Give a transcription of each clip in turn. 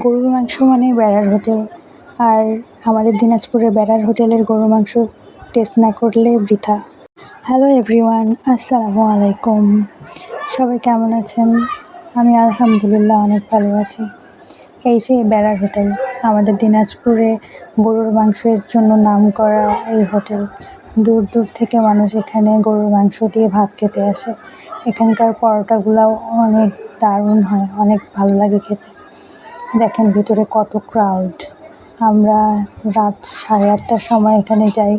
গরুর মাংস মানে বেড়ার হোটেল, আর আমাদের দিনাজপুরের বেড়ার হোটেলের গরুর মাংস টেস্ট না করলে বৃথা। হ্যালো এভরিওয়ান, আসসালামু আলাইকুম। সবাই কেমন আছেন? আমি আলহামদুলিল্লাহ অনেক ভালো আছি। এই যে বেড়ার হোটেল, আমাদের দিনাজপুরে গরুর মাংসের জন্য নাম করা এই হোটেল। দূর দূর থেকে মানুষ এখানে গরুর মাংস দিয়ে ভাত খেতে আসে। এখানকার পরোটাগুলোও অনেক দারুণ হয়, অনেক ভালো লাগে খেতে। দেখেন ভিতরে কত ক্রাউড। আমরা রাত 8:30টার সময় এখানে যাই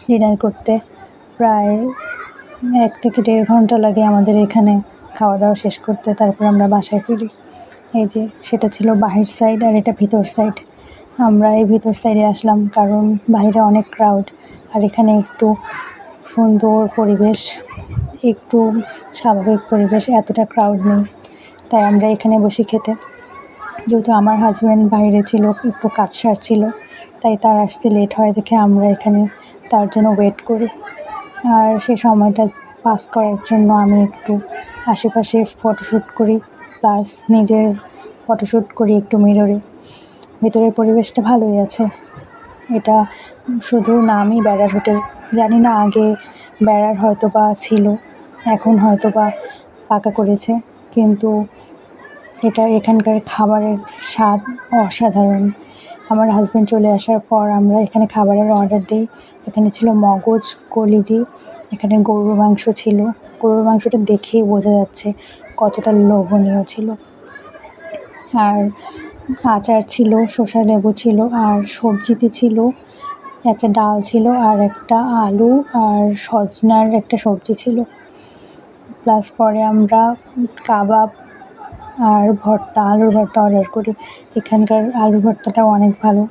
ডিনার করতে। প্রায় 1 থেকে 1.5 ঘন্টা লাগে আমাদের এখানে খাওয়া দাওয়া শেষ করতে, তারপর আমরা বাসায় ফিরি। এই যে সেটা ছিল বাহির সাইড, আর এটা ভিতর সাইড। আমরা এই ভিতর সাইডে আসলাম কারণ বাইরে অনেক ক্রাউড, আর এখানে একটু সুন্দর পরিবেশ, একটু স্বাভাবিক পরিবেশ, এতটা ক্রাউড নেই। তাই আমরা এখানে বসে খেতে, যেহেতু আমার হাজব্যান্ড বাইরে ছিল, একটু কাজ সারছিল, তাই তার আসতে লেট হয় দেখে আমরা এখানে তার জন্য ওয়েট করি। আর সেই সময়টা পাস করার জন্য আমি একটু আশেপাশে ফটোশ্যুট করি, প্লাস নিজের ফটোশ্যুট করি একটু মিররে। ভেতরের পরিবেশটা ভালোই আছে। এটা শুধু নামই বেড়ার হোটেল, জানি না আগে বেড়ার হয়তো বা ছিল, এখন হয়তো বা পাকা করেছে, কিন্তু এখানকার খাবারের স্বাদ অসাধারণ। আমার হাজব্যান্ড চলে আসার পর আমরা এখানে খাবারের অর্ডার দিই। এখানে ছিল মগজ, কলিজি, এখানে গরুর মাংস ছিল। গরুর মাংসটা দেখেই বোঝা যাচ্ছে কতটা লোভনীয় ছিল। আর আচার ছিল, শসা লেবু ছিল, আর সবজিতে ছিল একটা ডাল ছিল, আর একটা আলু আর সজনার একটা সবজি ছিল। প্লাস পরে আমরা কাবাব আর ভর্তা, আলুর ভর্তা অর্ডার করি। এখানকার আলুর ভর্তাটাও অনেক ভালো।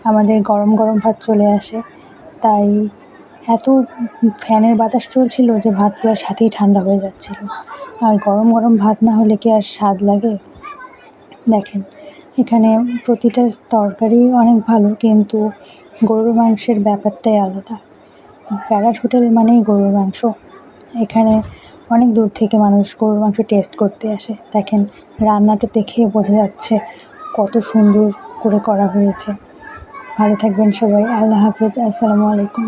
আমাদের গরম গরম ভাত চলে আসে, তাই এত ফ্যানের বাতাস চলছিল যে ভাতগুলোর সাথেই ঠান্ডা হয়ে যাচ্ছিল। আর গরম গরম ভাত না হলে কি আর স্বাদ লাগে? দেখেন এখানে প্রতিটা তরকারি অনেক ভালো, কিন্তু গরুর মাংসের ব্যাপারটাই আলাদা। বেড়ার হোটেল মানেই গরুর মাংস। এখানে অনেক দূর থেকে মানুষ গরুর মাংস টেস্ট করতে আসে। দেখেন রান্নাটা দেখে বোঝা যাচ্ছে কত সুন্দর করে করা হয়েছে। ভালো থাকবেন সবাই, আল্লাহ হাফেজ, আসসালামু আলাইকুম।